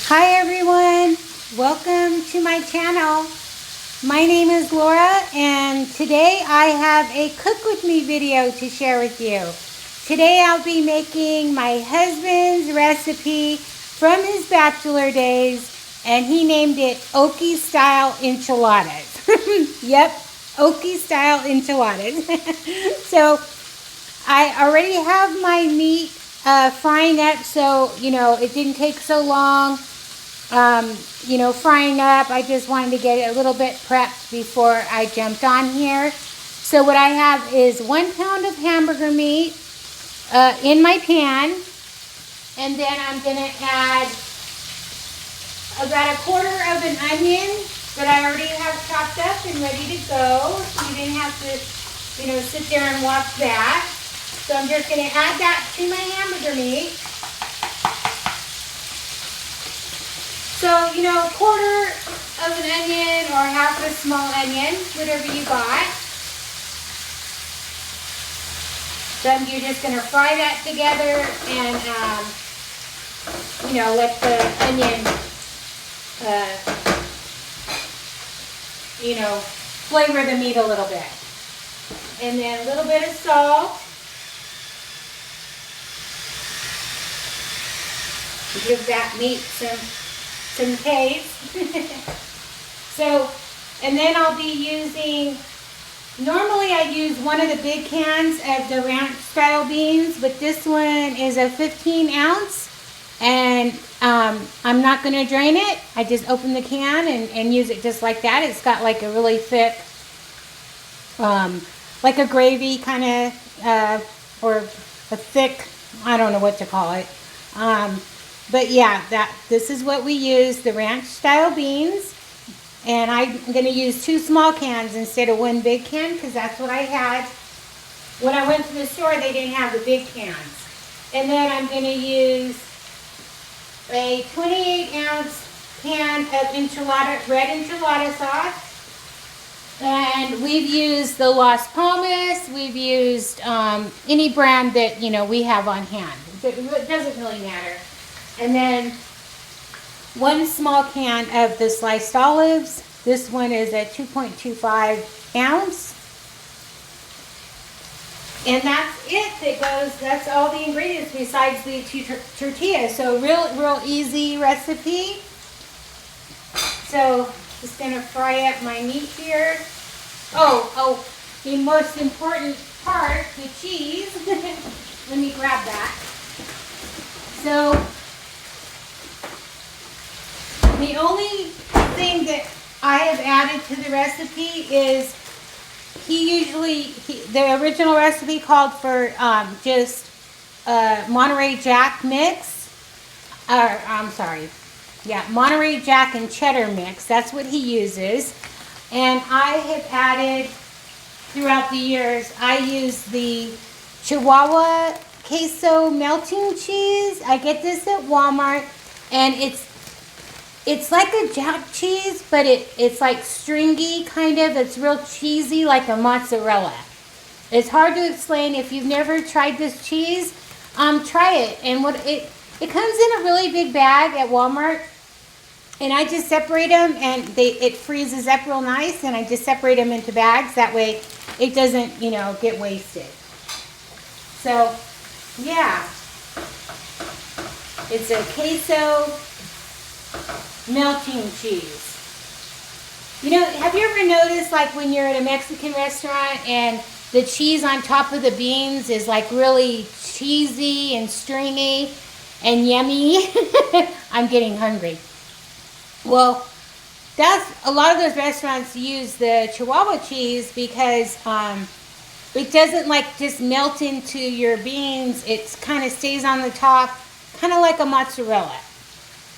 Hi everyone, welcome to my channel. My name is Laura and today I have a cook with me video to share with you. Today I'll be making my husband's recipe from his bachelor days and he named it Oakie style enchiladas. Yep, Oakie style enchiladas. So I already have my meat frying up, so it didn't take so long. Frying up. I just wanted to get it a little bit prepped before I jumped on here. So what I have is 1 pound of hamburger meat in my pan, and then I'm going to add about 1/4 of an onion that I already have chopped up and ready to go. So you didn't have to, sit there and watch that. So I'm just going to add that to my hamburger meat. So, 1/4 of an onion or half a small onion, whatever you got. Then you're just going to fry that together and, let the onion, flavor the meat a little bit. And then a little bit of salt. Give that meat some taste. So, and then I'll be using, normally I use one of the big cans of the ranch style beans, but this one is a 15 ounce and I'm not going to drain it. I just open the can and use it just like that. It's got like a really thick, like a gravy kind of, or a thick, I don't know what to call it. But yeah, this is what we use, the ranch style beans. And I'm going to use 2 small cans instead of 1 big can because that's what I had. When I went to the store, they didn't have the big cans. And then I'm going to use a 28 ounce can of red enchilada sauce. And we've used the Las Palmas. We've used any brand that, we have on hand. It doesn't really matter. And then 1 small can of the sliced olives. This one is a 2.25 ounce. And that's it. That's all the ingredients besides the 2 tortillas. So real easy recipe. So just gonna fry up my meat here. Oh, the most important part, the cheese. Let me grab that. So the only thing that I have added to the recipe is the original recipe called for just Monterey Jack mix. Monterey Jack and cheddar mix. That's what he uses. And I have added throughout the years, I use the Chihuahua queso melting cheese. I get this at Walmart, and it's like a jack cheese, but it's like stringy kind of. It's real cheesy, like a mozzarella. It's hard to explain. If you've never tried this cheese, try it. And it comes in a really big bag at Walmart, and I just separate them, and it freezes up real nice, and I just separate them into bags. That way, it doesn't get wasted. So, yeah, it's a queso melting cheese. Have you ever noticed, like when you're at a Mexican restaurant and the cheese on top of the beans is like really cheesy and stringy and yummy? I'm getting hungry. Well, a lot of those restaurants use the Chihuahua cheese because it doesn't like just melt into your beans. It kind of stays on the top, kind of like a mozzarella.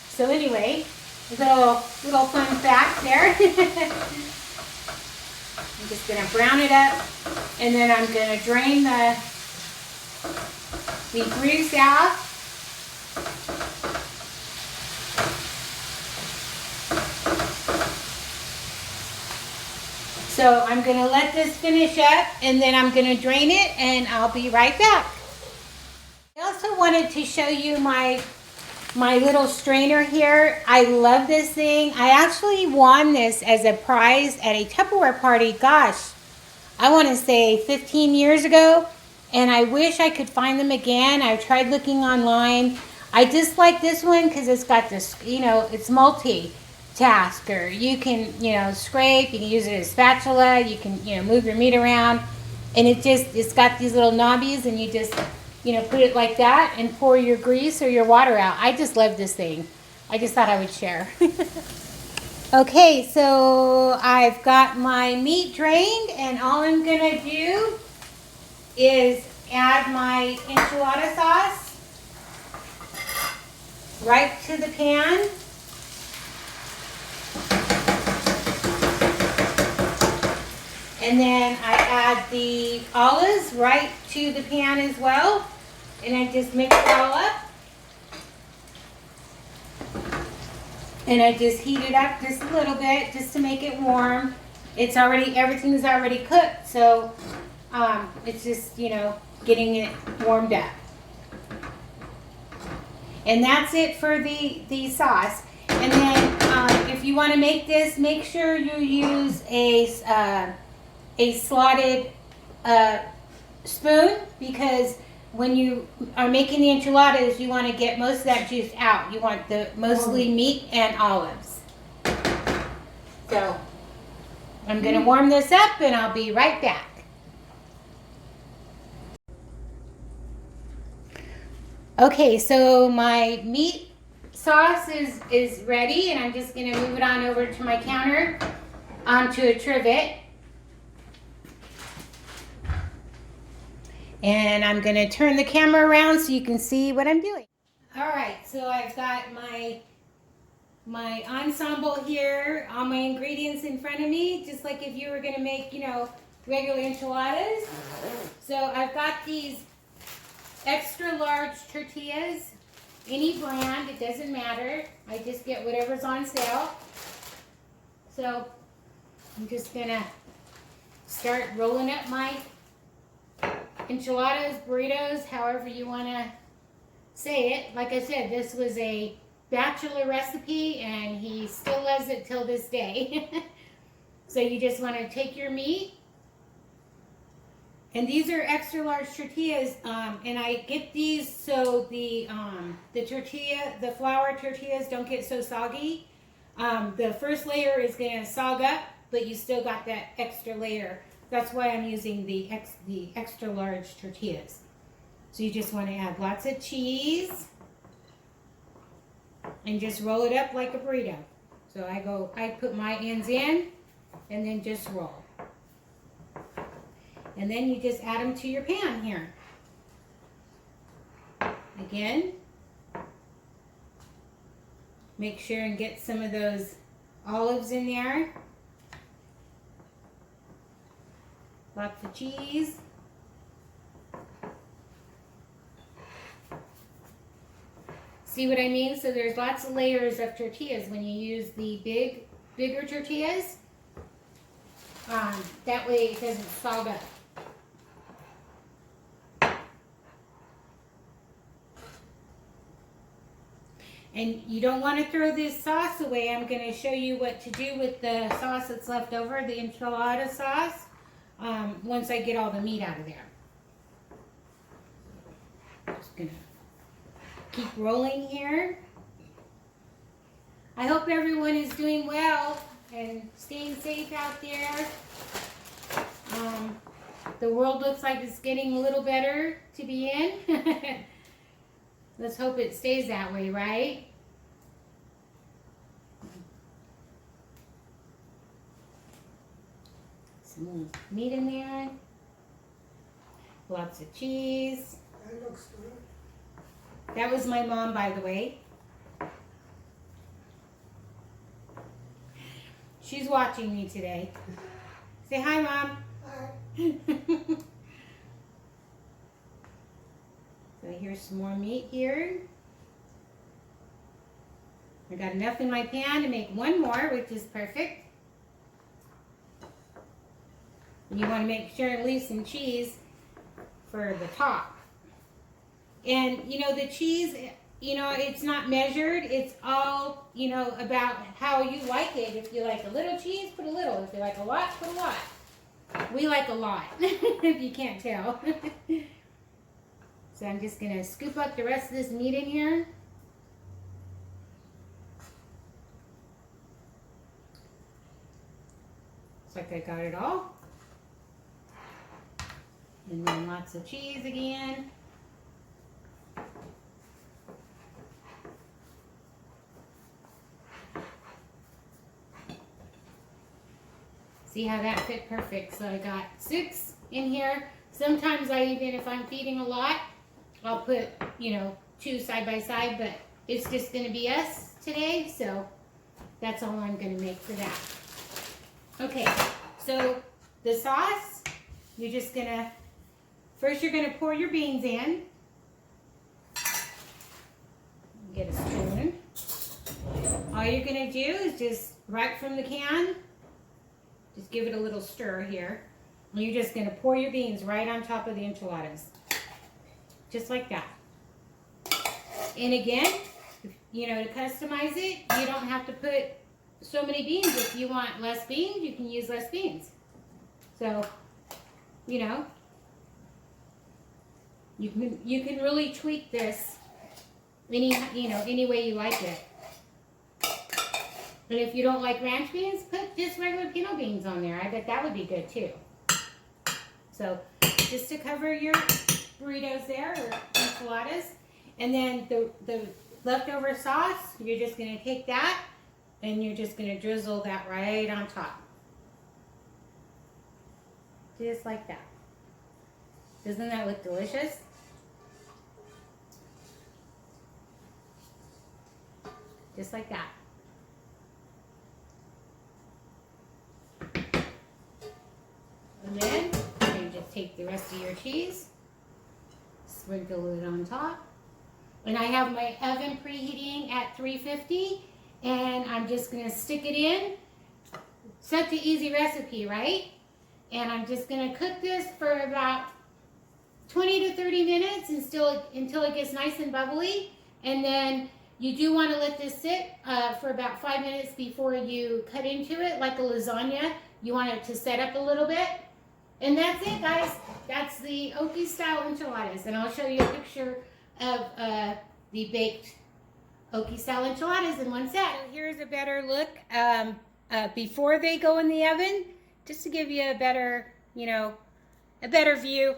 So anyway, little fun fact there. I'm just going to brown it up, and then I'm going to drain the grease out. So I'm going to let this finish up, and then I'm going to drain it, and I'll be right back. I also wanted to show you my my little strainer here. I love this thing. I actually won this as a prize at a Tupperware party. Gosh, I want to say 15 years ago. And I wish I could find them again. I tried looking online. I just like this one because it's got this, you know, it's multi-tasker. You can, you know, scrape. You can use it as a spatula. You can, you know, move your meat around. And it's got these little knobbies, and you just, you know, put it like that and pour your grease or your water out. I just love this thing. I just thought I would share. Okay, so I've got my meat drained, and all I'm gonna do is add my enchilada sauce right to the pan. And then I add the olives right to the pan as well. And I just mix it all up. And I just heat it up just a little bit just to make it warm. Everything's already cooked, so it's just, you know, getting it warmed up. And that's it for the sauce. And then if you want to make this, make sure you use a slotted spoon, because when you are making the enchiladas, you want to get most of that juice out. You want the mostly meat and olives. So I'm going to warm this up, and I'll be right back. Okay, so my meat sauce is ready, and I'm just going to move it on over to my counter onto a trivet. And I'm going to turn the camera around so you can see what I'm doing. All right, so I've got my ensemble here, all my ingredients in front of me, just like if you were going to make, you know, regular enchiladas. So I've got these extra large tortillas, any brand, it doesn't matter. I just get whatever's on sale. So I'm just going to start rolling up my enchiladas, burritos, however you want to say it. Like I said, this was a bachelor recipe, and he still loves it till this day. So you just want to take your meat, and these are extra large tortillas, and I get these so the flour tortillas don't get so soggy. The first layer is going to sog up, but you still got that extra layer. That's why I'm using the extra large tortillas. So you just want to add lots of cheese and just roll it up like a burrito. So I put my ends in and then just roll. And then you just add them to your pan here. Again, make sure and get some of those olives in there. Lots of cheese. See what I mean? So there's lots of layers of tortillas when you use the bigger tortillas. That way it doesn't sog up. And you don't want to throw this sauce away. I'm going to show you what to do with the sauce that's left over, the enchilada sauce. Once I get all the meat out of there. Just gonna keep rolling here. I hope everyone is doing well and staying safe out there. The world looks like it's getting a little better to be in. Let's hope it stays that way, right? Some meat in there. Lots of cheese. That looks good. That was my mom, by the way. She's watching me today. Say hi, Mom. Hi. So here's some more meat here. I got enough in my pan to make one more, which is perfect. And you want to make sure and leave some cheese for the top. And you know, the cheese, you know, it's not measured. It's all, you know, about how you like it. If you like a little cheese, put a little. If you like a lot, put a lot. We like a lot, if you can't tell. So I'm just going to scoop up the rest of this meat in here. Looks like I got it all. And then lots of cheese again. See how that fit perfect. So I got 6 in here. Sometimes I even, if I'm feeding a lot, I'll put, you know, 2 side by side, but it's just going to be us today, so that's all I'm going to make for that. Okay, so the sauce, you're just going to, first you're going to pour your beans in. Get a spoon. All you're going to do is just, right from the can, just give it a little stir here. And you're just going to pour your beans right on top of the enchiladas. Just like that. And again, you know, to customize it, you don't have to put so many beans. If you want less beans, you can use less beans. So, you know, you can really tweak this any way you like it. And if you don't like ranch beans, put just regular pinto beans on there. I bet that would be good too. So just to cover your burritos there, or enchiladas. And then the leftover sauce, you're just going to take that and you're just going to drizzle that right on top. Just like that. Doesn't that look delicious? Just like that. And then you just take the rest of your cheese, sprinkle it on top. And I have my oven preheating at 350, and I'm just going to stick it in. Such an easy recipe, right? And I'm just going to cook this for about 20 to 30 minutes until it gets nice and bubbly. And then you do want to let this sit for about 5 minutes before you cut into it, like a lasagna. You want it to set up a little bit. And that's it, guys. That's the Oakie style enchiladas. And I'll show you a picture of the baked Oakie style enchiladas in one set. So here's a better look before they go in the oven, just to give you a better, a better view.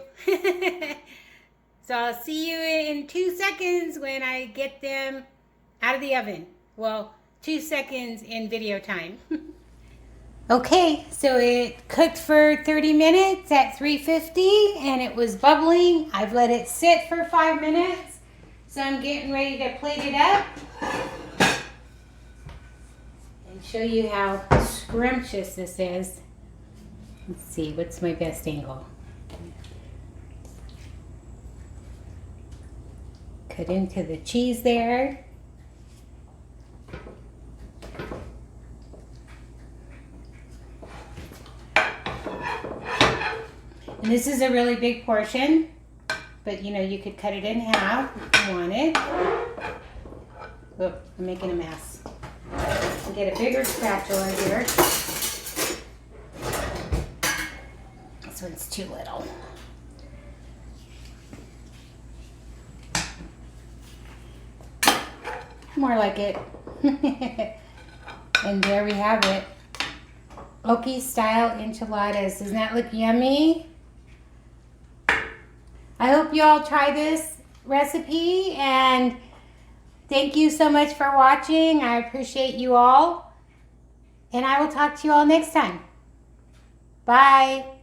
So I'll see you in 2 seconds when I get them out of the oven. Well, 2 seconds in video time. Okay, so it cooked for 30 minutes at 350 and it was bubbling. I've let it sit for 5 minutes. So I'm getting ready to plate it up and show you how scrumptious this is. Let's see, what's my best angle? Cut into the cheese there. And this is a really big portion, but you could cut it in half if you wanted. Oh, I'm making a mess. I'll get a bigger spatula here. This one's too little. More like it. And there we have it. Oakie style enchiladas. Doesn't that look yummy? I hope you all try this recipe, and thank you so much for watching. I appreciate you all, and I will talk to you all next time. Bye.